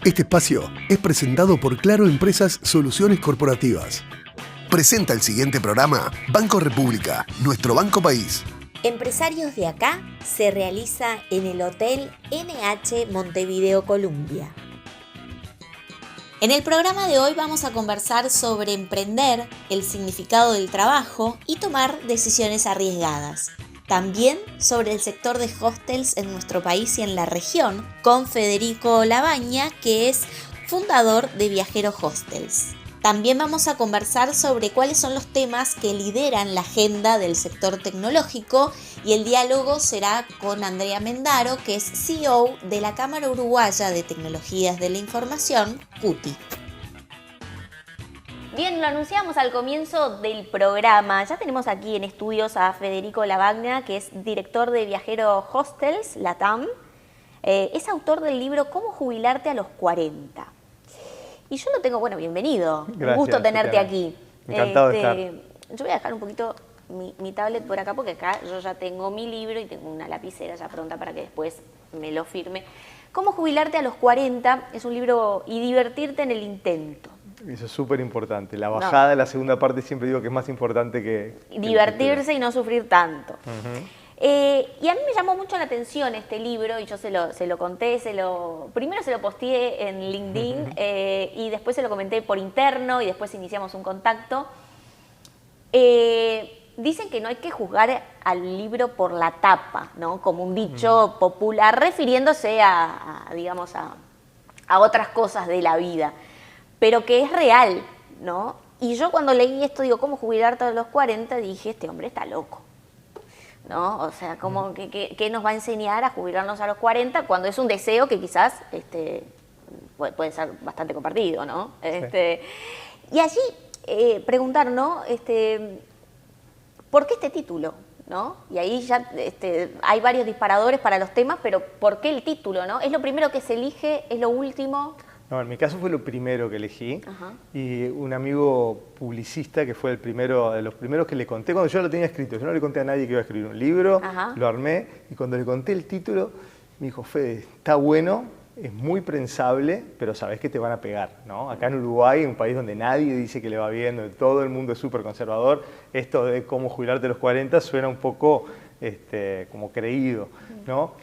Este espacio es presentado por Claro Empresas Soluciones Corporativas. Presenta el siguiente programa Banco República, nuestro banco país. Empresarios de acá se realiza en el Hotel NH Montevideo Columbia. En el programa de hoy vamos a conversar sobre emprender, el significado del trabajo y tomar decisiones arriesgadas. También sobre el sector de hostels en nuestro país y en la región, con Federico Labaña, que es fundador de Viajero Hostels. También vamos a conversar sobre cuáles son los temas que lideran la agenda del sector tecnológico y el diálogo será con Andrea Mendaro, que es CEO de la Cámara Uruguaya de Tecnologías de la Información, CUTI. Bien, lo anunciamos al comienzo del programa. Ya tenemos aquí en estudios a Federico Labaña, que es director de Viajero Hostels, LATAM. Es autor del libro ¿Cómo jubilarte a los 40? Y yo lo tengo, bienvenido. Gracias, un gusto tenerte Tatiana. aquí. Encantado de estar. Yo voy a dejar un poquito mi tablet por acá, porque acá yo ya tengo mi libro y tengo una lapicera ya pronta para que después me lo firme. ¿Cómo jubilarte a los 40? Es un libro y divertirte en el intento. Eso es súper importante. La bajada de la segunda parte siempre digo que es más importante que divertirse y no sufrir tanto. Y a mí me llamó mucho la atención este libro y yo se lo conté, primero se lo posteé en LinkedIn y después se lo comenté por interno y después iniciamos un contacto. Dicen que no hay que juzgar al libro por la tapa, ¿no? Como un dicho popular, refiriéndose a otras cosas de la vida, pero que es real, ¿no? Y yo cuando leí esto, ¿cómo jubilarte a los 40? Dije, este hombre está loco, ¿no? O sea, ¿qué nos va a enseñar a jubilarnos a los 40 cuando es un deseo que quizás puede ser bastante compartido, ¿no? Sí. Y allí preguntar, ¿no? ¿Por qué este título? ¿No? Y ahí ya hay varios disparadores para los temas, pero ¿por qué el título? ¿No? ¿Es lo primero que se elige? ¿Es lo último? No, en mi caso fue lo primero que elegí. Ajá. Y un amigo publicista que fue el primero de los primeros que le conté cuando yo lo tenía escrito. Yo no le conté a nadie que iba a escribir un libro, Ajá. Lo armé y cuando le conté el título me dijo, Fede, está bueno, es muy prensable, pero sabés que te van a pegar, ¿no? Acá en Uruguay, un país donde nadie dice que le va bien, donde todo el mundo es súper conservador, esto de cómo jubilarte a los 40 suena un poco como creído, ¿no?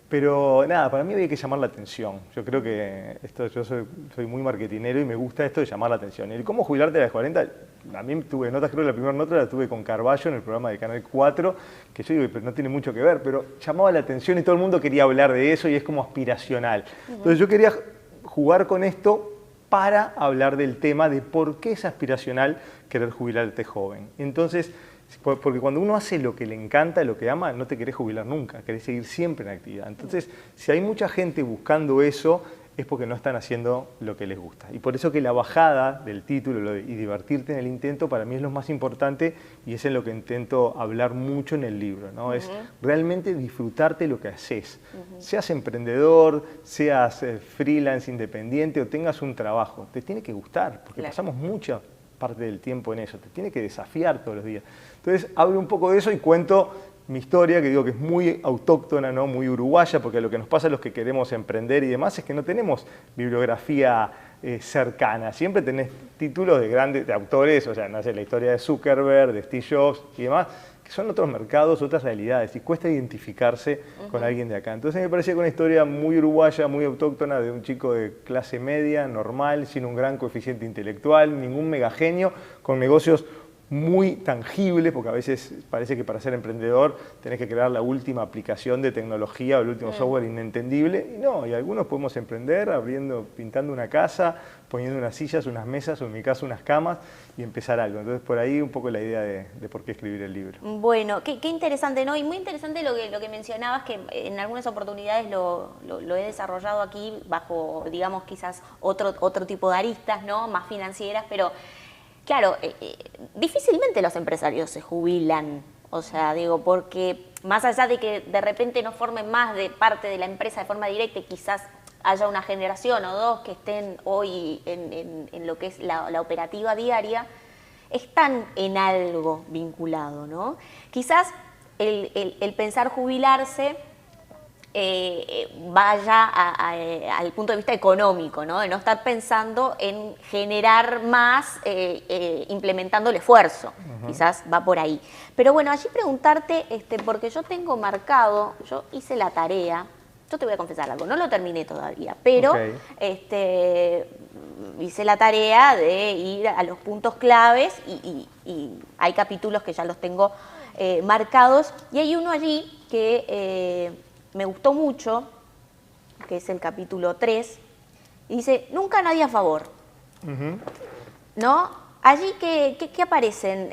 Pero nada, para mí había que llamar la atención. Yo creo que yo soy muy marketinero y me gusta esto de llamar la atención. El cómo jubilarte a los 40, a mí tuve notas, creo que la primera nota la tuve con Carballo en el programa de Canal 4, que yo digo, pero no tiene mucho que ver, pero llamaba la atención y todo el mundo quería hablar de eso y es como aspiracional. Entonces yo quería jugar con esto para hablar del tema de por qué es aspiracional querer jubilarte joven. Entonces, porque cuando uno hace lo que le encanta, lo que ama, no te querés jubilar nunca, querés seguir siempre en actividad. Entonces, si hay mucha gente buscando eso, es porque no están haciendo lo que les gusta. Y por eso que la bajada del título y divertirte en el intento, para mí es lo más importante y es en lo que intento hablar mucho en el libro, ¿no? Es realmente disfrutarte lo que haces. Seas emprendedor, seas freelance, independiente o tengas un trabajo, te tiene que gustar, porque pasamos mucha parte del tiempo en eso, te tiene que desafiar todos los días. Entonces hablo un poco de eso y cuento mi historia, que digo que es muy autóctona, ¿no? Muy uruguaya, porque lo que nos pasa a los que queremos emprender y demás es que no tenemos bibliografía cercana. Siempre tenés títulos de autores, o sea, no sé, la historia de Zuckerberg, de Steve Jobs y demás, que son otros mercados, otras realidades, y cuesta identificarse con alguien de acá. Entonces me parecía que una historia muy uruguaya, muy autóctona, de un chico de clase media, normal, sin un gran coeficiente intelectual, ningún megagenio, con negocios muy tangibles, porque a veces parece que para ser emprendedor tenés que crear la última aplicación de tecnología o el último software inentendible, y no, y algunos podemos emprender pintando una casa, poniendo unas sillas, unas mesas, o en mi caso unas camas, y empezar algo. Entonces por ahí un poco la idea de por qué escribir el libro. Bueno, qué interesante, ¿no? Y muy interesante lo que mencionabas, que en algunas oportunidades lo he desarrollado aquí bajo, digamos, quizás otro tipo de aristas, ¿no? Más financieras, pero claro, difícilmente los empresarios se jubilan, o sea, porque más allá de que de repente no formen más de parte de la empresa de forma directa y quizás haya una generación o dos que estén hoy en lo que es la operativa diaria, están en algo vinculado, ¿no? Quizás el pensar jubilarse vaya al punto de vista económico, ¿no? De no estar pensando en generar más implementando el esfuerzo. Quizás va por ahí. Pero bueno, allí preguntarte, porque yo tengo marcado, yo hice la tarea, yo te voy a confesar algo, no lo terminé todavía, pero hice la tarea de ir a los puntos claves y hay capítulos que ya los tengo marcados, y hay uno allí que me gustó mucho, que es el capítulo 3, y dice, nunca nadie a favor. ¿No? Allí ¿qué aparecen?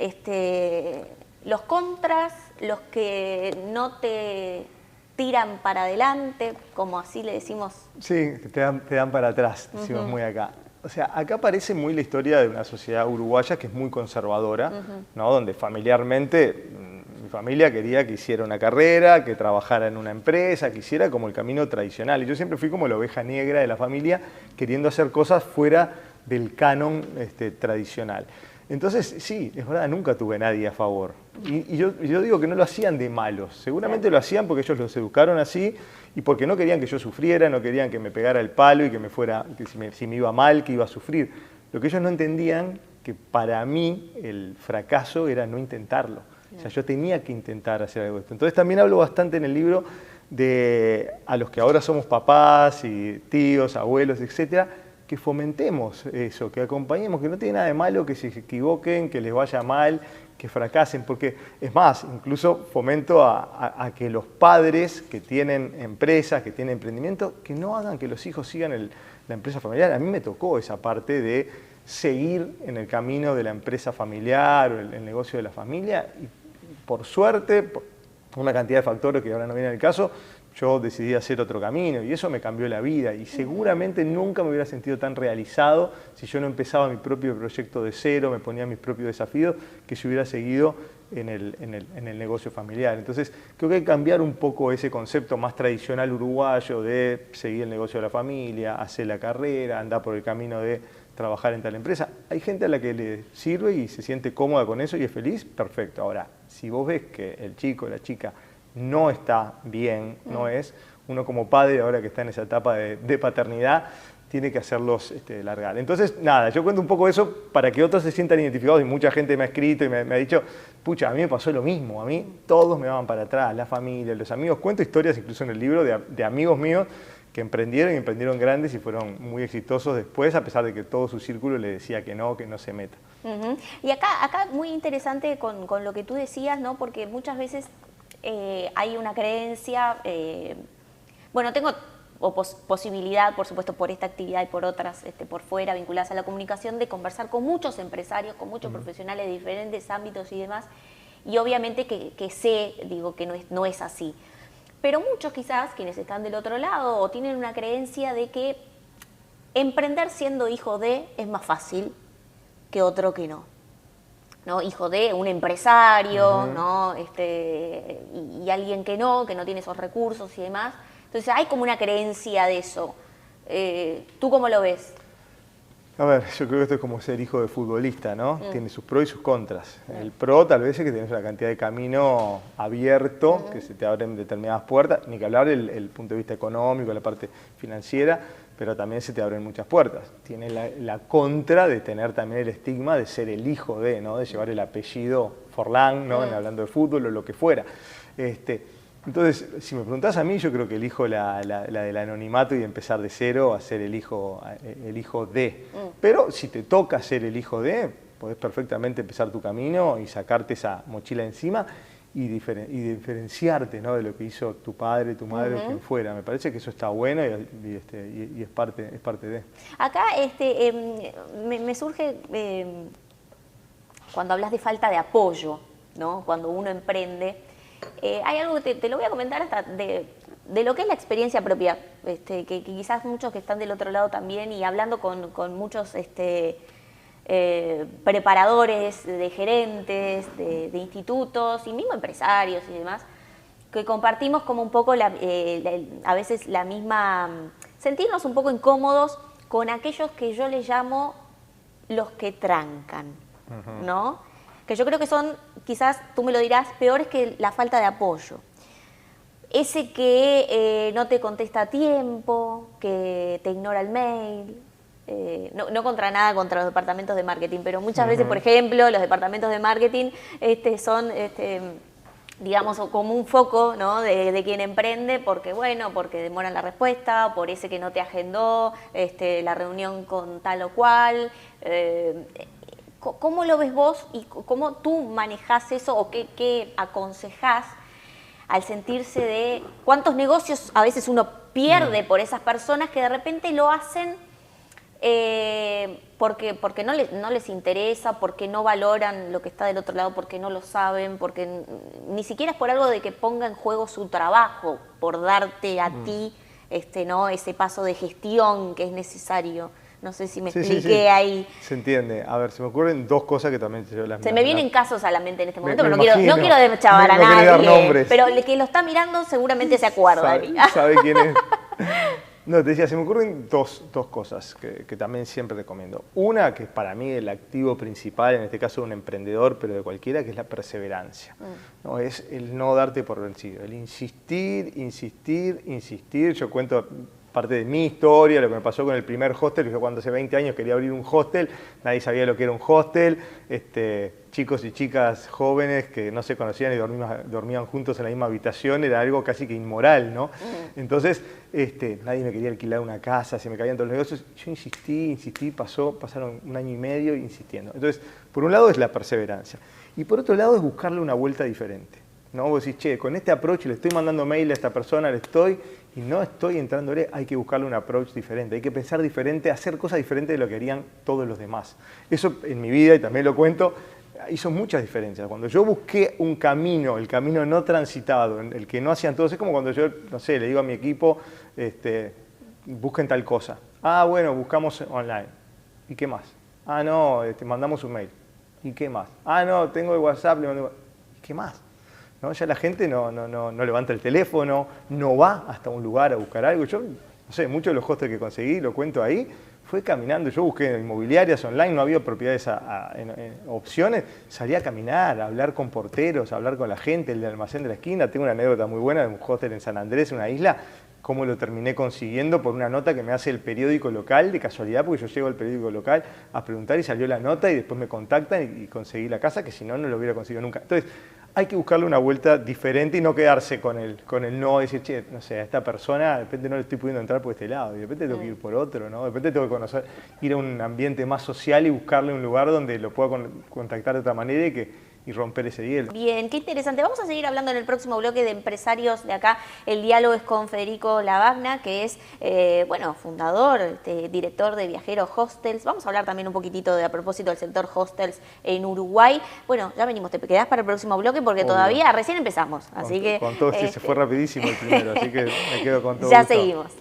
Los contras, los que no te tiran para adelante, como así le decimos. Sí, que te dan para atrás, decimos muy acá. O sea, acá aparece muy la historia de una sociedad uruguaya que es muy conservadora, ¿no? Donde familiarmente mi familia quería que hiciera una carrera, que trabajara en una empresa, que hiciera como el camino tradicional. Y yo siempre fui como la oveja negra de la familia, queriendo hacer cosas fuera del canon tradicional. Entonces, sí, es verdad, nunca tuve nadie a favor. Y yo digo que no lo hacían de malos. Seguramente lo hacían porque ellos los educaron así y porque no querían que yo sufriera, no querían que me pegara el palo y que me fuera, que si me iba mal, que iba a sufrir. Lo que ellos no entendían, que para mí el fracaso era no intentarlo. O sea, yo tenía que intentar hacer algo de esto. Entonces también hablo bastante en el libro de a los que ahora somos papás y tíos, abuelos, etcétera, que fomentemos eso, que acompañemos, que no tiene nada de malo que se equivoquen, que les vaya mal, que fracasen, porque es más, incluso fomento a que los padres que tienen empresas, que tienen emprendimiento, que no hagan que los hijos sigan la empresa familiar. A mí me tocó esa parte de seguir en el camino de la empresa familiar o el negocio de la familia, y por suerte, por una cantidad de factores que ahora no vienen al caso, yo decidí hacer otro camino y eso me cambió la vida, y seguramente nunca me hubiera sentido tan realizado si yo no empezaba mi propio proyecto de cero, me ponía mis propios desafíos, que si hubiera seguido en el negocio familiar. Entonces creo que hay que cambiar un poco ese concepto más tradicional uruguayo de seguir el negocio de la familia, hacer la carrera, andar por el camino de trabajar en tal empresa. Hay gente a la que le sirve y se siente cómoda con eso y es feliz, perfecto. Ahora, si vos ves que el chico o la chica no está bien, no es, uno como padre, ahora que está en esa etapa de paternidad, tiene que hacerlos largar. Entonces, nada, yo cuento un poco eso para que otros se sientan identificados, y mucha gente me ha escrito y me ha dicho, pucha, a mí me pasó lo mismo, a mí todos me daban para atrás, la familia, los amigos. Cuento historias incluso en el libro de amigos míos que emprendieron grandes y fueron muy exitosos después, a pesar de que todo su círculo le decía que no se meta. Y acá muy interesante con lo que tú decías, ¿no? Porque muchas veces hay una creencia, bueno, tengo posibilidad, por supuesto, por esta actividad y por otras por fuera, vinculadas a la comunicación, de conversar con muchos empresarios, con muchos profesionales de diferentes ámbitos y demás, y obviamente que sé, digo, que no es así. Pero muchos quizás, quienes están del otro lado, o tienen una creencia de que emprender siendo hijo de es más fácil que otro que no. ¿No? Hijo de un empresario, ¿no? Y alguien que no tiene esos recursos y demás. Entonces hay como una creencia de eso. ¿Tú cómo lo ves? A ver, yo creo que esto es como ser hijo de futbolista, ¿no? Tiene sus pros y sus contras. El pro tal vez es que tienes una cantidad de camino abierto, que se te abren determinadas puertas, ni que hablar el punto de vista económico, la parte financiera, pero también se te abren muchas puertas. Tiene la contra de tener también el estigma de ser el hijo de, ¿no? De llevar el apellido Forlán, ¿no? Hablando de fútbol o lo que fuera. Entonces, si me preguntás a mí, yo creo que elijo la del anonimato y empezar de cero a ser el hijo de. Pero si te toca ser el hijo de, podés perfectamente empezar tu camino y sacarte esa mochila encima y diferenciarte, ¿no? De lo que hizo tu padre, tu madre o quien fuera. Me parece que eso está bueno y es parte de. Acá me surge, cuando hablas de falta de apoyo, ¿no? Cuando uno emprende, hay algo que te lo voy a comentar hasta de lo que es la experiencia propia, que quizás muchos que están del otro lado también, y hablando con muchos preparadores de gerentes, de institutos y mismo empresarios y demás, que compartimos como un poco a veces la misma, sentirnos un poco incómodos con aquellos que yo les llamo los que trancan, ¿no? Que yo creo que son, quizás tú me lo dirás, peores que la falta de apoyo. ese que no te contesta a tiempo, que te ignora el mail. No contra nada contra los departamentos de marketing, pero muchas veces, por ejemplo, los departamentos de marketing son, digamos, como un foco, ¿no? de quien emprende, porque demoran la respuesta, por ese que no te agendó la reunión con tal o cual. ¿Cómo lo ves vos y cómo tú manejás eso o qué aconsejás al sentirse de cuántos negocios a veces uno pierde por esas personas que de repente lo hacen porque no les interesa, porque no valoran lo que está del otro lado, porque no lo saben, porque ni siquiera es por algo de que ponga en juego su trabajo, por darte a ti ¿no? ese paso de gestión que es necesario? No sé si me expliqué ahí. Se entiende. A ver, se me ocurren dos cosas que también se las... Se me vienen casos a la mente en este momento, pero no imagino. quiero deschavar a No quiero dar nadie. nombres. Pero el que lo está mirando seguramente se acuerda. ¿Sabe quién es? No, te decía, se me ocurren dos cosas que también siempre recomiendo. Una, que es para mí el activo principal, en este caso de un emprendedor, pero de cualquiera, que es la perseverancia. ¿No? Es el no darte por vencido, el insistir, insistir, insistir. Yo cuento parte de mi historia, lo que me pasó con el primer hostel. Yo cuando hace 20 años quería abrir un hostel, nadie sabía lo que era un hostel. Chicos y chicas jóvenes que no se conocían y dormían juntos en la misma habitación, era algo casi que inmoral, ¿no? Entonces, nadie me quería alquilar una casa, se me caían todos los negocios. Yo insistí, pasaron 1 año y medio insistiendo. Entonces, por un lado es la perseverancia y por otro lado es buscarle una vuelta diferente, ¿no? Vos decís, che, con este approach le estoy mandando mail a esta persona, y no estoy entrándole, hay que buscarle un approach diferente, hay que pensar diferente, hacer cosas diferentes de lo que harían todos los demás. Eso en mi vida, y también lo cuento, hizo muchas diferencias. Cuando yo busqué un camino, el camino no transitado, el que no hacían todos, es como cuando yo, no sé, le digo a mi equipo, busquen tal cosa. Ah, bueno, buscamos online. ¿Y qué más? Ah, no, mandamos un mail. ¿Y qué más? Ah, no, tengo el WhatsApp, le mando... ¿Y qué más? ¿No? Ya la gente no levanta el teléfono, no va hasta un lugar a buscar algo. Yo, no sé, muchos de los hostels que conseguí, lo cuento ahí, fue caminando. Yo busqué inmobiliarias online, no había propiedades en opciones. Salí a caminar, a hablar con porteros, a hablar con la gente, el del almacén de la esquina. Tengo una anécdota muy buena de un hostel en San Andrés, una isla, cómo lo terminé consiguiendo por una nota que me hace el periódico local, de casualidad, porque yo llego al periódico local a preguntar y salió la nota y después me contactan y conseguí la casa, que si no, no lo hubiera conseguido nunca. Entonces, hay que buscarle una vuelta diferente y no quedarse con el no, decir, che, no sé, a esta persona de repente no le estoy pudiendo entrar por este lado, y de repente tengo que ir por otro, ¿no? De repente tengo que ir a un ambiente más social y buscarle un lugar donde lo pueda contactar de otra manera y romper ese hielo. Bien, qué interesante. Vamos a seguir hablando en el próximo bloque de empresarios de acá. El diálogo es con Federico Lavagna, que es, fundador, director de Viajeros Hostels. Vamos a hablar también un poquitito a propósito del sector hostels en Uruguay. Bueno, ya venimos, te quedás para el próximo bloque porque Obvio. Todavía recién empezamos. Así que con todo se fue rapidísimo el primero, así que me quedo con todo. Ya gusto. seguimos.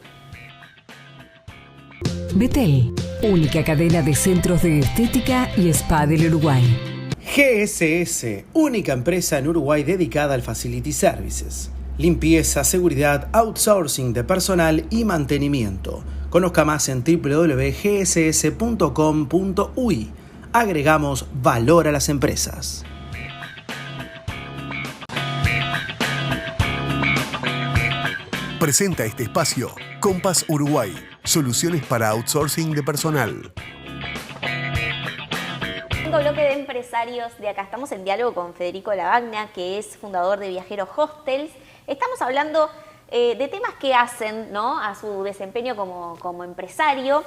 Betel, única cadena de centros de estética y spa del Uruguay. GSS, única empresa en Uruguay dedicada al Facility Services. Limpieza, seguridad, outsourcing de personal y mantenimiento. Conozca más en www.gss.com.uy. Agregamos valor a las empresas. Presenta este espacio Compass Uruguay, soluciones para outsourcing de personal. Bloque de empresarios de acá. Estamos en diálogo con Federico Lavagna, que es fundador de Viajeros Hostels. Estamos hablando de temas que hacen, ¿no?, a su desempeño como empresario.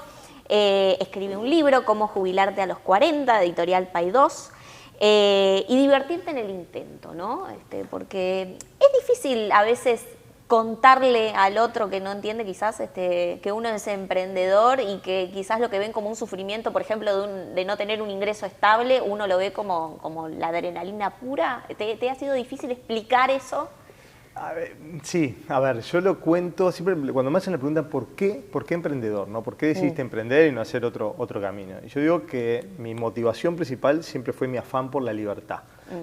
Escribe un libro, Cómo jubilarte a los 40, de Editorial Paidós. Y divertirte en el intento, ¿no? Porque es difícil a veces contarle al otro que no entiende quizás que uno es emprendedor y que quizás lo que ven como un sufrimiento, por ejemplo, de no tener un ingreso estable, uno lo ve como la adrenalina pura. ¿Te ha sido difícil explicar eso? Sí, a ver, yo lo cuento, siempre cuando me hacen la pregunta ¿por qué emprendedor? ¿No? ¿Por qué decidiste emprender y no hacer otro camino? Y yo digo que mi motivación principal siempre fue mi afán por la libertad.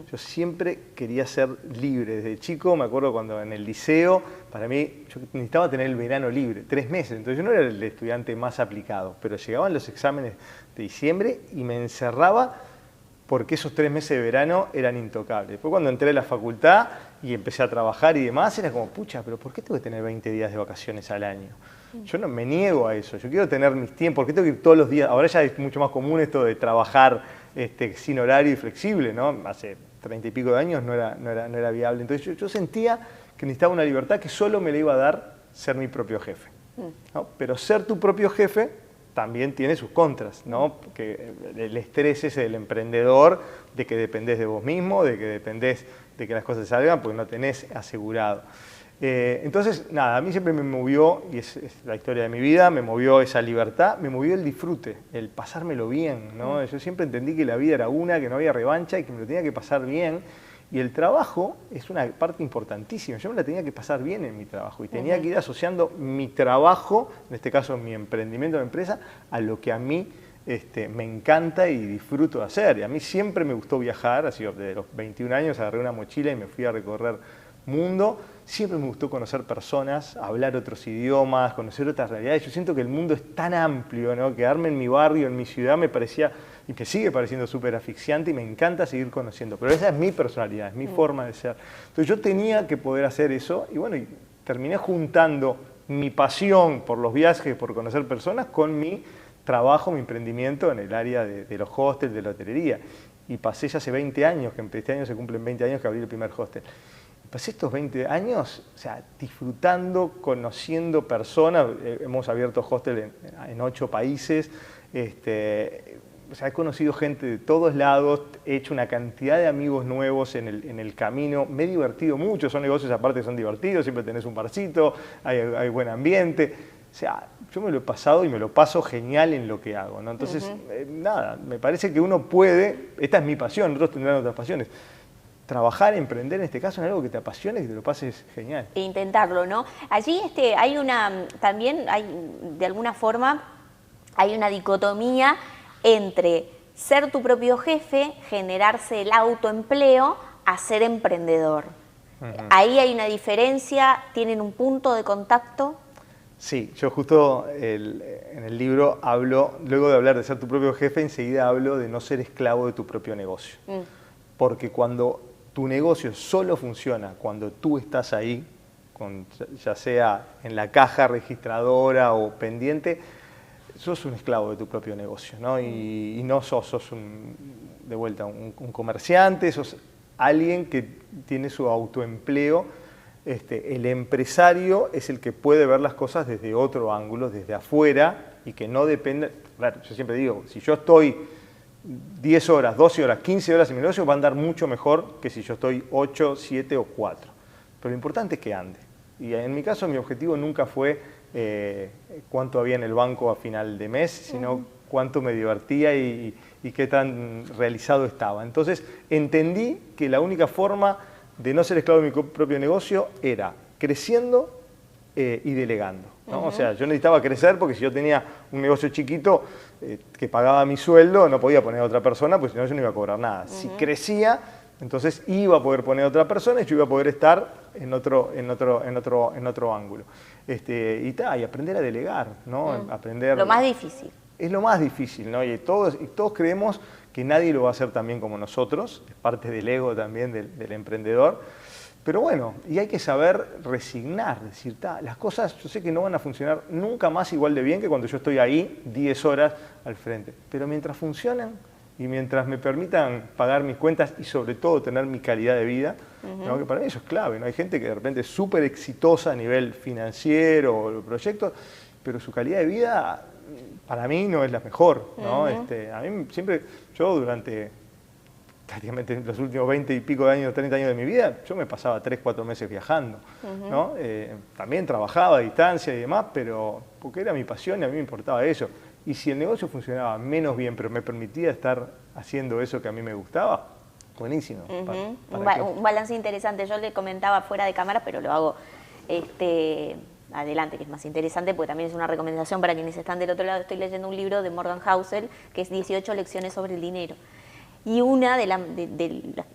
Yo siempre quería ser libre. Desde chico, me acuerdo cuando en el liceo, para mí, yo necesitaba tener el verano libre, 3 meses. Entonces yo no era el estudiante más aplicado, pero llegaban los exámenes de diciembre y me encerraba porque esos 3 meses de verano eran intocables. Después cuando entré a la facultad y empecé a trabajar y demás, era como, pucha, pero ¿por qué tengo que tener 20 días de vacaciones al año? Yo no me niego a eso, yo quiero tener mis tiempos, ¿por qué tengo que ir todos los días? Ahora ya es mucho más común esto de trabajar sin horario y flexible, ¿no? Hace 30 y pico de años no era viable. Entonces yo sentía que necesitaba una libertad que solo me la iba a dar ser mi propio jefe, ¿no? Pero ser tu propio jefe también tiene sus contras, ¿no? Porque el estrés ese del emprendedor, de que dependés de vos mismo, de que dependés de que las cosas salgan, porque no tenés asegurado. Entonces, nada, a mí siempre me movió, y es la historia de mi vida, me movió esa libertad, me movió el disfrute, el pasármelo bien, ¿no? Yo siempre entendí que la vida era una, que no había revancha y que me lo tenía que pasar bien. Y el trabajo es una parte importantísima. Yo me la tenía que pasar bien en mi trabajo y tenía que ir asociando mi trabajo, en este caso mi emprendimiento de empresa, a lo que a mí me encanta y disfruto de hacer. Y a mí siempre me gustó viajar, así desde los 21 años agarré una mochila y me fui a recorrer mundo. Siempre me gustó conocer personas, hablar otros idiomas, conocer otras realidades. Yo siento que el mundo es tan amplio, ¿no? Quedarme en mi barrio, en mi ciudad, me parecía, y me sigue pareciendo súper asfixiante y me encanta seguir conociendo. Pero esa es mi personalidad, es mi forma de ser. Entonces yo tenía que poder hacer eso y bueno, y terminé juntando mi pasión por los viajes, por conocer personas, con mi trabajo, mi emprendimiento en el área de los hostels, de la hotelería. Y pasé ya hace 20 años, que este año se cumplen 20 años que abrí el primer hostel. Pasé estos 20 años, o sea, disfrutando, conociendo personas. Hemos abierto hostel en 8 países. O sea, he conocido gente de todos lados, he hecho una cantidad de amigos nuevos en el camino. Me he divertido mucho, son negocios aparte que son divertidos, siempre tenés un barcito, hay buen ambiente. O sea, yo me lo he pasado y me lo paso genial en lo que hago, ¿no? Entonces, nada, me parece que uno puede, esta es mi pasión, otros tendrán otras pasiones. Trabajar, emprender en este caso en algo que te apasione y que te lo pases genial. E intentarlo, ¿no? Allí hay también hay, de alguna forma, hay una dicotomía entre ser tu propio jefe, generarse el autoempleo, a ser emprendedor. Ahí hay una diferencia, ¿tienen un punto de contacto? Sí, yo justo en el libro hablo, luego de hablar de ser tu propio jefe, enseguida hablo de no ser esclavo de tu propio negocio. Porque cuando tu negocio solo funciona cuando tú estás ahí, ya sea en la caja registradora o pendiente, sos un esclavo de tu propio negocio, ¿no? Y no sos de vuelta un comerciante, sos alguien que tiene su autoempleo. El empresario es el que puede ver las cosas desde otro ángulo, desde afuera, y que no depende. Claro, yo siempre digo, si yo estoy 10 horas, 12 horas, 15 horas en mi negocio, va a andar mucho mejor que si yo estoy 8, 7 o 4. Pero lo importante es que ande. Y en mi caso mi objetivo nunca fue cuánto había en el banco a final de mes, sino cuánto me divertía y qué tan realizado estaba. Entonces entendí que la única forma de no ser esclavo de mi propio negocio era creciendo y delegando, ¿no? O sea, yo necesitaba crecer porque si yo tenía un negocio chiquito que pagaba mi sueldo, no podía poner a otra persona, pues si no yo no iba a cobrar nada. Si crecía, entonces iba a poder poner a otra persona y yo iba a poder estar en otro ángulo. Y aprender a delegar, ¿no? Aprender. Lo más difícil. Es lo más difícil, ¿no? Y todos creemos que nadie lo va a hacer tan bien como nosotros, es parte del ego también del emprendedor. Pero bueno, y hay que saber resignar, decir, las cosas yo sé que no van a funcionar nunca más igual de bien que cuando yo estoy ahí 10 horas al frente. Pero mientras funcionen y mientras me permitan pagar mis cuentas y sobre todo tener mi calidad de vida, ¿no? Que para mí eso es clave, ¿no? Hay gente que de repente es súper exitosa a nivel financiero o proyectos, pero su calidad de vida para mí no es la mejor, ¿no? A mí siempre, yo durante prácticamente los últimos 20 y pico de años, 30 años de mi vida, yo me pasaba 3, 4 meses viajando, ¿no? También trabajaba a distancia y demás, pero porque era mi pasión y a mí me importaba eso. Y si el negocio funcionaba menos bien, pero me permitía estar haciendo eso que a mí me gustaba, buenísimo. Un balance interesante. Yo le comentaba fuera de cámara, pero lo hago adelante, que es más interesante, porque también es una recomendación para quienes están del otro lado. Estoy leyendo un libro de Morgan Housel, que es 18 lecciones sobre el dinero. Y una de las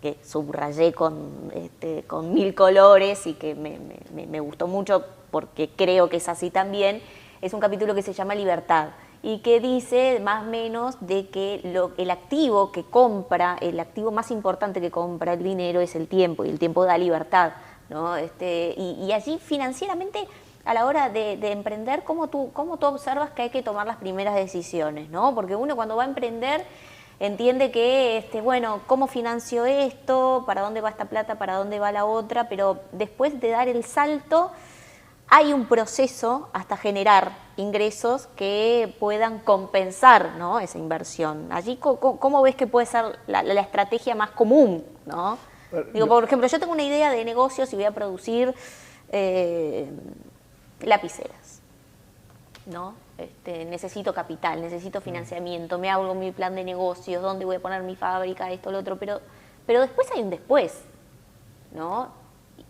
que subrayé con 1000 colores y que me gustó mucho porque creo que es así también, es un capítulo que se llama Libertad. y que dice más o menos de que el activo que compra, el activo más importante que compra el dinero es el tiempo, y el tiempo da libertad, ¿no? Y allí financieramente, a la hora de emprender, ¿cómo tú observas que hay que tomar las primeras decisiones, ¿no? Porque uno cuando va a emprender entiende que, bueno, ¿cómo financio esto? ¿Para dónde va esta plata? ¿Para dónde va la otra? Pero después de dar el salto, hay un proceso hasta generar ingresos que puedan compensar, ¿no?, esa inversión. Allí, ¿cómo ves que puede ser la estrategia más común, ¿no? Digo, por ejemplo, yo tengo una idea de negocios y voy a producir lapiceras, ¿no? Necesito capital, necesito financiamiento, me hago mi plan de negocios, dónde voy a poner mi fábrica, esto, lo otro, pero después hay un después, ¿no?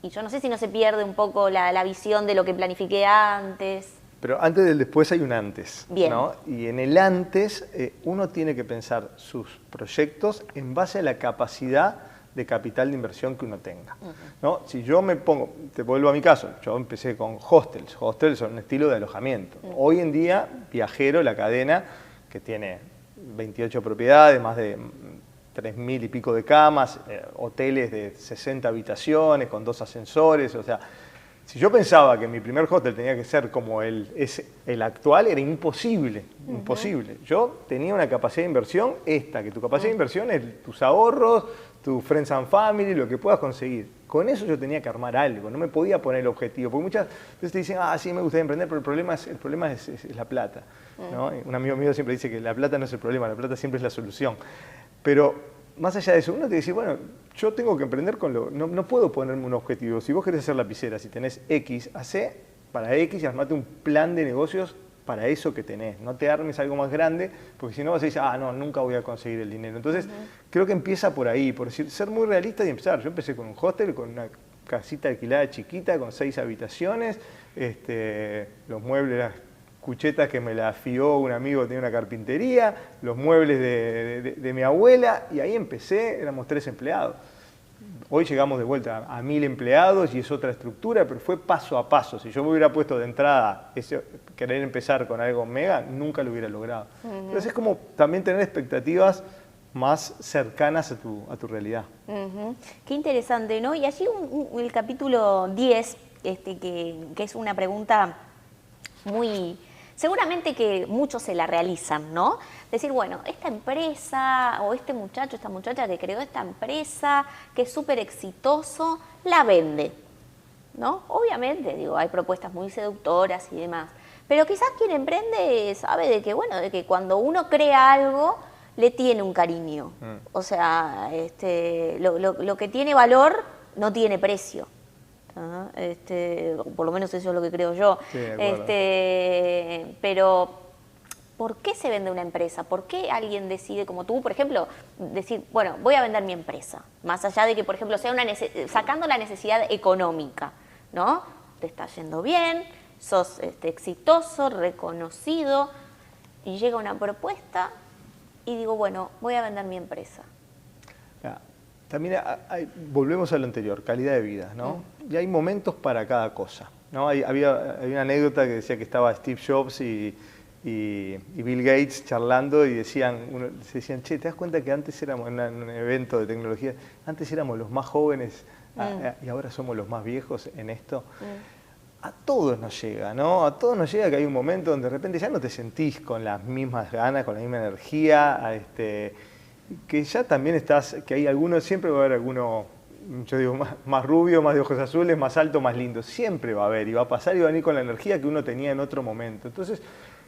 Y yo no sé si no se pierde un poco la visión de lo que planifiqué antes. Pero antes del después hay un antes. Bien. ¿No? Y en el antes uno tiene que pensar sus proyectos en base a la capacidad de capital de inversión que uno tenga. ¿No? Si yo me pongo, te vuelvo a mi caso, yo empecé con hostels. Hostels son un estilo de alojamiento. Hoy en día, Viajero, la cadena, que tiene 28 propiedades, más de 3.000 y pico de camas, hoteles de 60 habitaciones con 2 ascensores, o sea, si yo pensaba que mi primer hostel tenía que ser como el actual, era imposible, imposible. Yo tenía una capacidad de inversión que tu capacidad de inversión es tus ahorros, tu friends and family, lo que puedas conseguir. Con eso yo tenía que armar algo, no me podía poner el objetivo, porque muchas veces te dicen, sí, me gustaría emprender, pero el problema es la plata, ¿no? Un amigo mío siempre dice que la plata no es el problema, la plata siempre es la solución. Pero más allá de eso, uno te dice, bueno, yo tengo que emprender no puedo ponerme un objetivo. Si vos querés hacer lapicera, si tenés X, hacé para X y armate un plan de negocios para eso que tenés. No te armes algo más grande, porque si no vas a decir, no, nunca voy a conseguir el dinero. Entonces, creo que empieza por ahí, por decir, ser muy realista y empezar. Yo empecé con un hostel, con una casita alquilada chiquita, con 6 habitaciones, los muebles, las cuchetas que me la fió un amigo que tenía una carpintería, los muebles de mi abuela, y ahí empecé, éramos 3 empleados. Hoy llegamos de vuelta a 1000 empleados y es otra estructura, pero fue paso a paso. Si yo me hubiera puesto de entrada querer empezar con algo mega, nunca lo hubiera logrado. Entonces es como también tener expectativas más cercanas a tu realidad. Qué interesante, ¿no? Y allí el capítulo 10, que es una pregunta muy... Seguramente que muchos se la realizan, ¿no? Decir, bueno, esta empresa o este muchacho, esta muchacha que creó esta empresa, que es súper exitoso, la vende, ¿no? Obviamente, digo, hay propuestas muy seductoras y demás, pero quizás quien emprende sabe de que cuando uno crea algo, le tiene un cariño. O sea, lo que tiene valor no tiene precio. Por lo menos eso es lo que creo yo. Sí, pero ¿por qué se vende una empresa? ¿Por qué alguien decide, como tú, por ejemplo, decir, bueno, voy a vender mi empresa? Más allá de que, por ejemplo, sea sacando la necesidad económica, ¿no? Te está yendo bien, sos exitoso, reconocido, y llega una propuesta y digo, bueno, voy a vender mi empresa. También volvemos a lo anterior, calidad de vida, ¿no? Y hay momentos para cada cosa, ¿no? Había una anécdota que decía que estaba Steve Jobs y Bill Gates charlando y decían, che, ¿te das cuenta que antes éramos en un evento de tecnología, antes éramos los más jóvenes y ahora somos los más viejos en esto? A todos nos llega, ¿no? A todos nos llega que hay un momento donde de repente ya no te sentís con las mismas ganas, con la misma energía, que ya también que hay algunos, siempre va a haber alguno, yo digo, más rubio, más de ojos azules, más alto, más lindo, siempre va a haber, y va a pasar y va a venir con la energía que uno tenía en otro momento. Entonces,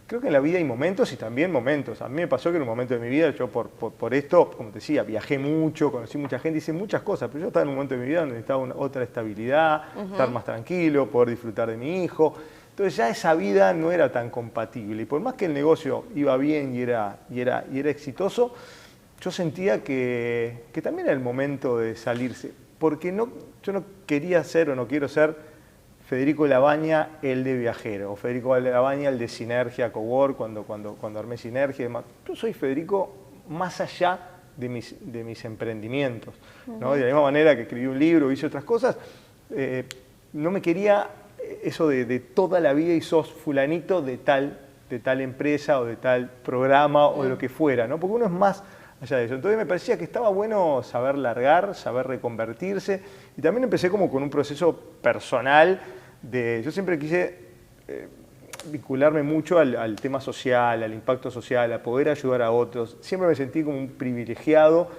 creo que en la vida hay momentos y también momentos. A mí me pasó que en un momento de mi vida, yo por esto, como te decía, viajé mucho, conocí mucha gente, hice muchas cosas, pero yo estaba en un momento de mi vida donde necesitaba otra estabilidad, estar más tranquilo, poder disfrutar de mi hijo. Entonces ya esa vida no era tan compatible, y por más que el negocio iba bien y era exitoso, yo sentía que también era el momento de salirse, porque yo no quería ser o no quiero ser Federico Labaña, el de Viajero, o Federico Labaña, el de Sinergia, Cowork, cuando armé Sinergia y demás. Yo soy Federico más allá de mis emprendimientos, ¿no? De la misma manera que escribí un libro, hice otras cosas, no me quería eso de toda la vida y sos fulanito de tal de tal empresa o de tal programa o de lo que fuera, ¿no? Porque uno es más allá de eso. Entonces me parecía que estaba bueno saber largar, saber reconvertirse, y también empecé como con un proceso personal yo siempre quise vincularme mucho al tema social, al impacto social, a poder ayudar a otros. Siempre me sentí como un privilegiado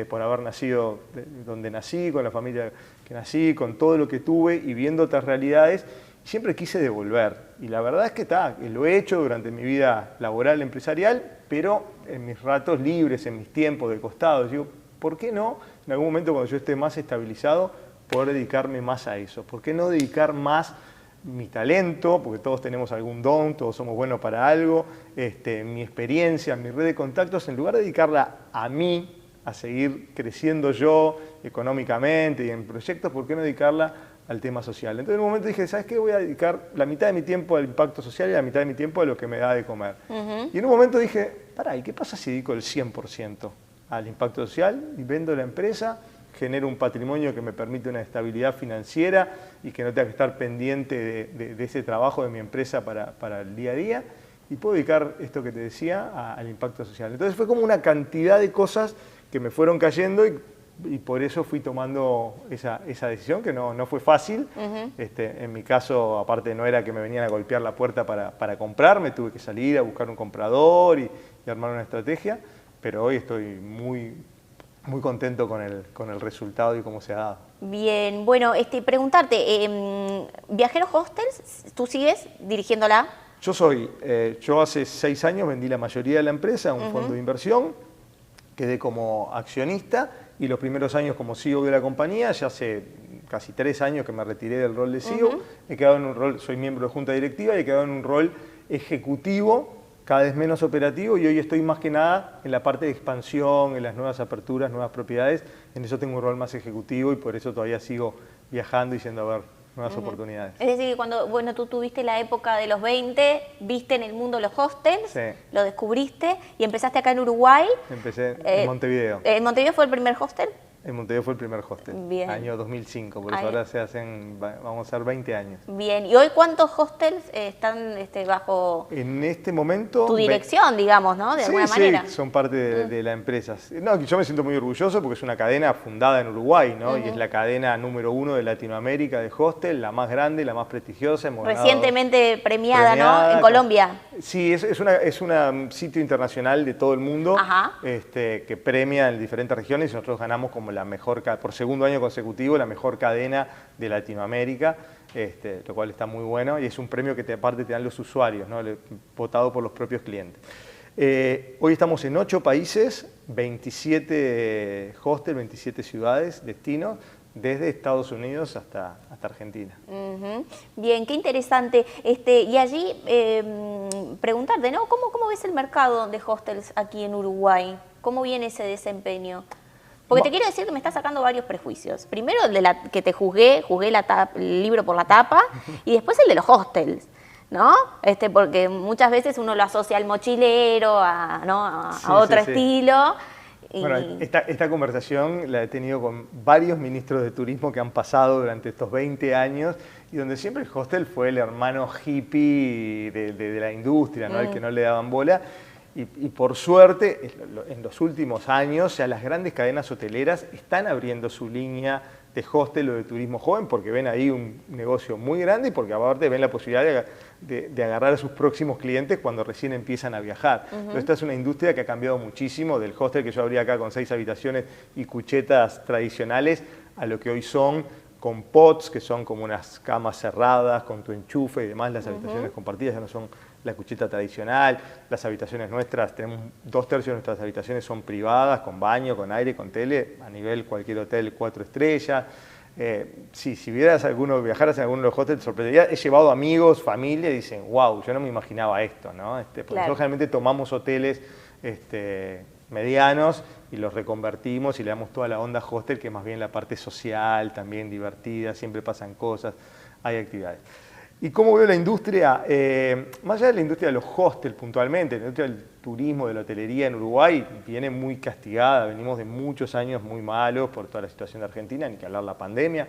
por haber nacido donde nací, con la familia que nací, con todo lo que tuve y viendo otras realidades. Siempre quise devolver, y la verdad es que lo he hecho durante mi vida laboral, empresarial, pero en mis ratos libres, en mis tiempos de costado. Digo, ¿por qué no, en algún momento cuando yo esté más estabilizado, poder dedicarme más a eso? ¿Por qué no dedicar más mi talento? Porque todos tenemos algún don, todos somos buenos para algo, mi experiencia, mi red de contactos, en lugar de dedicarla a mí, a seguir creciendo yo económicamente y en proyectos, ¿por qué no dedicarla al tema social? Entonces en un momento dije, ¿sabes qué? Voy a dedicar la mitad de mi tiempo al impacto social y la mitad de mi tiempo a lo que me da de comer. Y en un momento dije, pará, ¿y qué pasa si dedico el 100% al impacto social y vendo la empresa, genero un patrimonio que me permite una estabilidad financiera y que no tenga que estar pendiente de ese trabajo de mi empresa para el día a día, y puedo dedicar esto que te decía al impacto social? Entonces fue como una cantidad de cosas que me fueron cayendo y por eso fui tomando esa decisión, que no fue fácil. En mi caso, aparte no era que me venían a golpear la puerta para comprar, me tuve que salir a buscar un comprador y armar una estrategia, pero hoy estoy muy contento con el resultado y cómo se ha dado. Bien, bueno, preguntarte, Viajeros Hostels, ¿tú sigues dirigiéndola? Yo hace 6 años vendí la mayoría de la empresa a un fondo de inversión, quedé como accionista, y los primeros años como CEO de la compañía, ya hace casi 3 años que me retiré del rol de CEO, he quedado en un rol, soy miembro de junta directiva y he quedado en un rol ejecutivo, cada vez menos operativo, y hoy estoy más que nada en la parte de expansión, en las nuevas aperturas, nuevas propiedades. En eso tengo un rol más ejecutivo y por eso todavía sigo viajando y yendo a ver nuevas oportunidades. Es decir, que cuando tú tuviste la época de los 20, viste en el mundo los hostels, Sí. lo descubriste y empezaste acá en Uruguay. Empecé en Montevideo. ¿En Montevideo fue el primer hostel? En Montevideo fue el primer hostel, Bien. año 2005, por eso ahora vamos a hacer 20 años. Bien, ¿y hoy cuántos hostels están bajo En este momento... tu dirección, digamos, ¿no? De alguna manera. Sí, son parte de la empresa. No, yo me siento muy orgulloso porque es una cadena fundada en Uruguay, ¿no? Y es la cadena número 1 de Latinoamérica de hostel, la más grande, la más prestigiosa. Recientemente premiada, ¿no? En Colombia. Sí, es un sitio internacional de todo el mundo que premia en diferentes regiones, y nosotros ganamos como la mejor, por segundo año consecutivo, la mejor cadena de Latinoamérica, lo cual está muy bueno, y es un premio que aparte te dan los usuarios, ¿no? Votado por los propios clientes. Hoy estamos en 8 países, 27 hostels, 27 ciudades, destinos, desde Estados Unidos hasta Argentina. Bien, qué interesante. Y allí preguntarte, ¿no? ¿Cómo ves el mercado de hostels aquí en Uruguay? ¿Cómo viene ese desempeño? Porque te quiero decir que me está sacando varios prejuicios. Primero el de que te juzgué el libro por la tapa, y después el de los hostels, ¿no? Porque muchas veces uno lo asocia al mochilero, a otro estilo. Bueno, esta conversación la he tenido con varios ministros de turismo que han pasado durante estos 20 años, y donde siempre el hostel fue el hermano hippie de la industria, ¿no? El que no le daban bola. Y por suerte, en los últimos años, ya las grandes cadenas hoteleras están abriendo su línea de hostel o de turismo joven, porque ven ahí un negocio muy grande y porque aparte ven la posibilidad de agarrar a sus próximos clientes cuando recién empiezan a viajar. Entonces, esta es una industria que ha cambiado muchísimo, del hostel que yo abría acá con 6 habitaciones y cuchetas tradicionales, a lo que hoy son con pods, que son como unas camas cerradas, con tu enchufe y demás. Las habitaciones compartidas ya no son la cucheta tradicional. Las habitaciones nuestras, tenemos 2/3 de nuestras habitaciones son privadas, con baño, con aire, con tele, a nivel cualquier hotel 4 estrellas. Si viajaras en alguno de los hostels, te sorprendería. He llevado amigos, familia, y dicen, wow, yo no me imaginaba esto, ¿no? Porque nosotros generalmente tomamos hoteles medianos y los reconvertimos y le damos toda la onda hostel, que es más bien la parte social, también divertida, siempre pasan cosas, hay actividades. ¿Y cómo veo la industria? Más allá de la industria de los hostels puntualmente, la industria del turismo, de la hotelería en Uruguay viene muy castigada, venimos de muchos años muy malos por toda la situación de Argentina, ni que hablar la pandemia.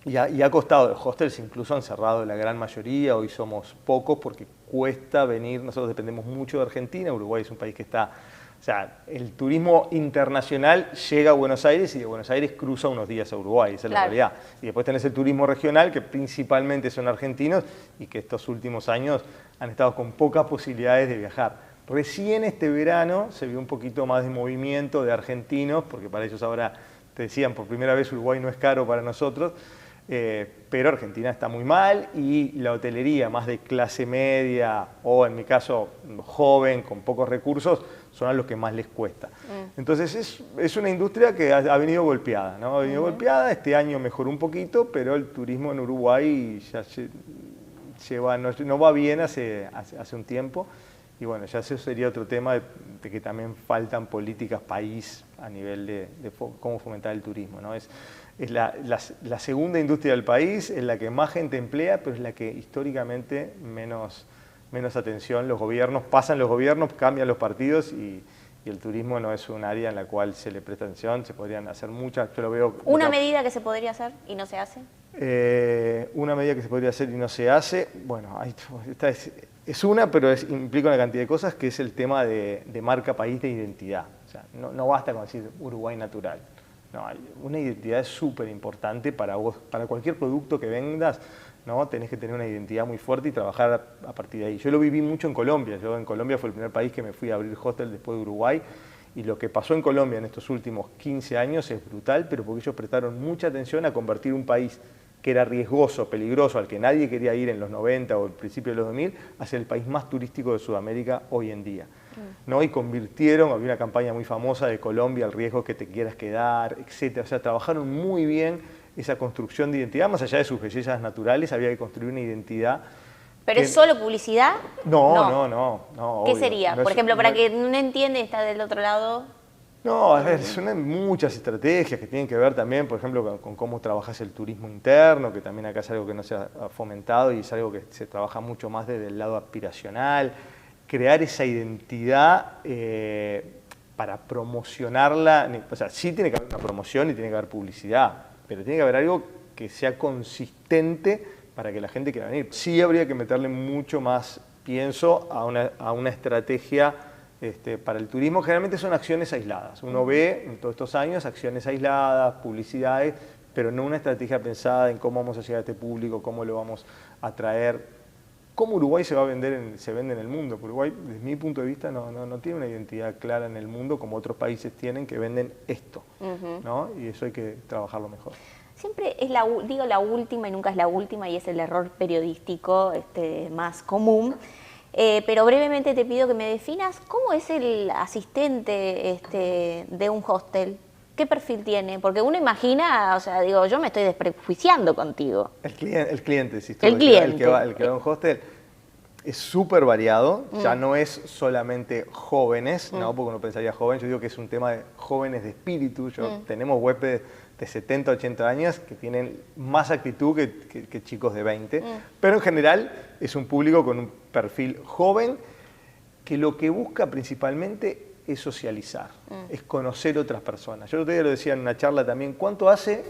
Y ha costado, los hostels incluso han cerrado la gran mayoría, hoy somos pocos porque cuesta venir, nosotros dependemos mucho de Argentina, Uruguay es un país que está, o sea, el turismo internacional llega a Buenos Aires y de Buenos Aires cruza unos días a Uruguay, esa es la realidad. Y después tenés el turismo regional, que principalmente son argentinos y que estos últimos años han estado con pocas posibilidades de viajar. Recién este verano se vio un poquito más de movimiento de argentinos, porque para ellos ahora, te decían, por primera vez Uruguay no es caro para nosotros, pero Argentina está muy mal y la hotelería más de clase media o en mi caso joven, con pocos recursos, son a los que más les cuesta. Entonces es una industria que ha venido golpeada, ¿no? Ha venido golpeada, este año mejoró un poquito, pero el turismo en Uruguay ya no va bien hace un tiempo. Y bueno, ya eso sería otro tema de que también faltan políticas país a nivel de cómo fomentar el turismo, ¿no? Es la segunda industria del país, es la que más gente emplea, pero es la que históricamente menos atención los gobiernos, pasan los gobiernos, cambian los partidos y el turismo no es un área en la cual se le presta atención, se podrían hacer muchas, yo lo veo... ¿Una medida que se podría hacer y no se hace? Una medida que se podría hacer y no se hace, bueno, esta es una, pero implica una cantidad de cosas, que es el tema de marca país, de identidad. O sea, no basta con decir Uruguay natural. No, una identidad es súper importante para vos, para cualquier producto que vendas, ¿no? Tenés que tener una identidad muy fuerte y trabajar a partir de ahí. Yo lo viví mucho en Colombia. Yo en Colombia fue el primer país que me fui a abrir hostel después de Uruguay. Y lo que pasó en Colombia en estos últimos 15 años es brutal, pero porque ellos prestaron mucha atención a convertir un país que era riesgoso, peligroso, al que nadie quería ir en los 90 o el principio de los 2000, hacia el país más turístico de Sudamérica hoy en día. ¿No? Y convirtieron, había una campaña muy famosa de Colombia, el riesgo que te quieras quedar, etc. O sea, trabajaron muy bien esa construcción de identidad, más allá de sus bellezas naturales, había que construir una identidad. ¿Pero es solo publicidad? No. ¿Qué obvio. sería? No Por es, ejemplo, para no, que no entiende, está del otro lado. No, a ver, son muchas estrategias que tienen que ver también, por ejemplo, con cómo trabajas el turismo interno, que también acá es algo que no se ha fomentado y es algo que se trabaja mucho más desde el lado aspiracional. Crear esa identidad para promocionarla, o sea, sí tiene que haber una promoción y tiene que haber publicidad, pero tiene que haber algo que sea consistente para que la gente quiera venir. Sí habría que meterle mucho más, pienso, a una estrategia para el turismo. Generalmente son acciones aisladas. Uno ve en todos estos años acciones aisladas, publicidades, pero no una estrategia pensada en cómo vamos a llegar a este público, cómo lo vamos a traer. ¿Cómo Uruguay se vende en el mundo? Porque Uruguay, desde mi punto de vista, no tiene una identidad clara en el mundo como otros países tienen que venden esto, ¿no? Y eso hay que trabajarlo mejor. Siempre es la última y nunca es la última, y es el error periodístico más común. Pero brevemente te pido que me definas cómo es el asistente de un hostel. ¿Qué perfil tiene? Porque uno imagina, o sea, digo, yo me estoy desprejuiciando contigo. El cliente, si el cliente. El que va a un hostel es súper variado, ya no es solamente jóvenes, ¿no? Porque uno pensaría joven, yo digo que es un tema de jóvenes de espíritu. Tenemos huéspedes de 70, 80 años que tienen más actitud que chicos de 20, pero en general es un público con un perfil joven que lo que busca principalmente es socializar, es conocer otras personas. Yo el otro día lo decía en una charla también, ¿cuánto hace,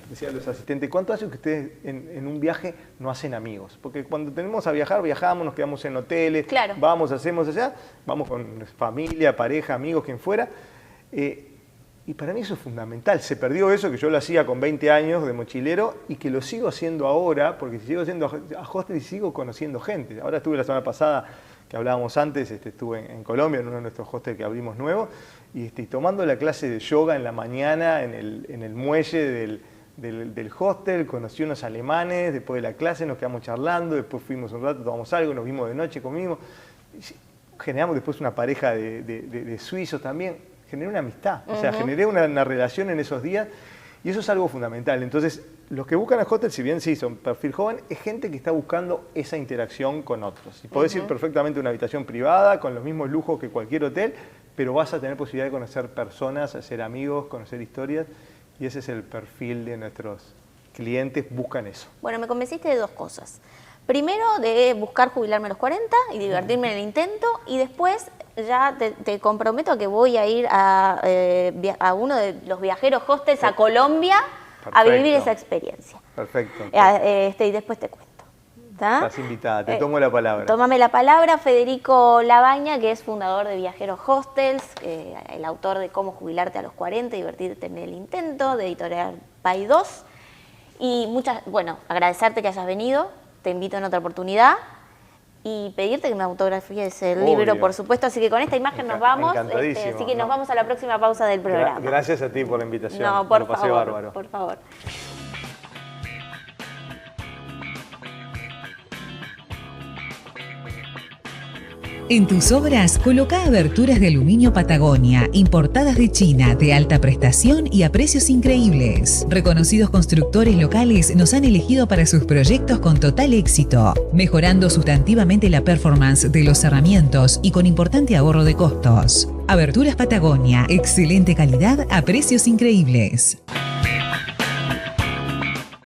decían los asistentes, cuánto hace que ustedes en un viaje no hacen amigos? Porque cuando tenemos a viajar, viajamos, nos quedamos en hoteles, claro, vamos, hacemos allá, vamos con familia, pareja, amigos, quien fuera. Y para mí eso es fundamental. Se perdió eso que yo lo hacía con 20 años de mochilero y que lo sigo haciendo ahora, porque sigo haciendo a hostel y sigo conociendo gente. Ahora estuve la semana pasada, que hablábamos antes, estuve en Colombia, en uno de nuestros hostels que abrimos nuevo, y tomando la clase de yoga en la mañana en el muelle del hostel, conocí unos alemanes, después de la clase nos quedamos charlando, después fuimos un rato, tomamos algo, nos vimos de noche, comimos, generamos después una pareja de suizos también, generé una amistad, o sea, generé una relación en esos días, y eso es algo fundamental. Entonces, los que buscan el hostel, si bien sí son perfil joven, es gente que está buscando esa interacción con otros. Y podés ir perfectamente a una habitación privada, con los mismos lujos que cualquier hotel, pero vas a tener posibilidad de conocer personas, hacer amigos, conocer historias, y ese es el perfil de nuestros clientes, buscan eso. Bueno, me convenciste de dos cosas. Primero, de buscar jubilarme a los 40 y divertirme en el intento, y después ya te comprometo a que voy a ir a uno de los viajeros hostels a Colombia a vivir esa experiencia. Perfecto. Y después te cuento. Estás invitada, te tomo la palabra. Tómame la palabra, Federico Labaña, que es fundador de Viajeros Hostels, el autor de Cómo jubilarte a los 40, divertirte en el intento, de Editorial Pay 2. Y agradecerte que hayas venido, te invito en otra oportunidad y pedirte que me autografíes el libro, por supuesto. Así que con esta imagen nos vamos, así que nos vamos a la próxima pausa del programa. Gracias a ti por la invitación. No, por favor, por favor. En tus obras, coloca aberturas de aluminio Patagonia, importadas de China, de alta prestación y a precios increíbles. Reconocidos constructores locales nos han elegido para sus proyectos con total éxito, mejorando sustantivamente la performance de los cerramientos y con importante ahorro de costos. Aberturas Patagonia, excelente calidad a precios increíbles.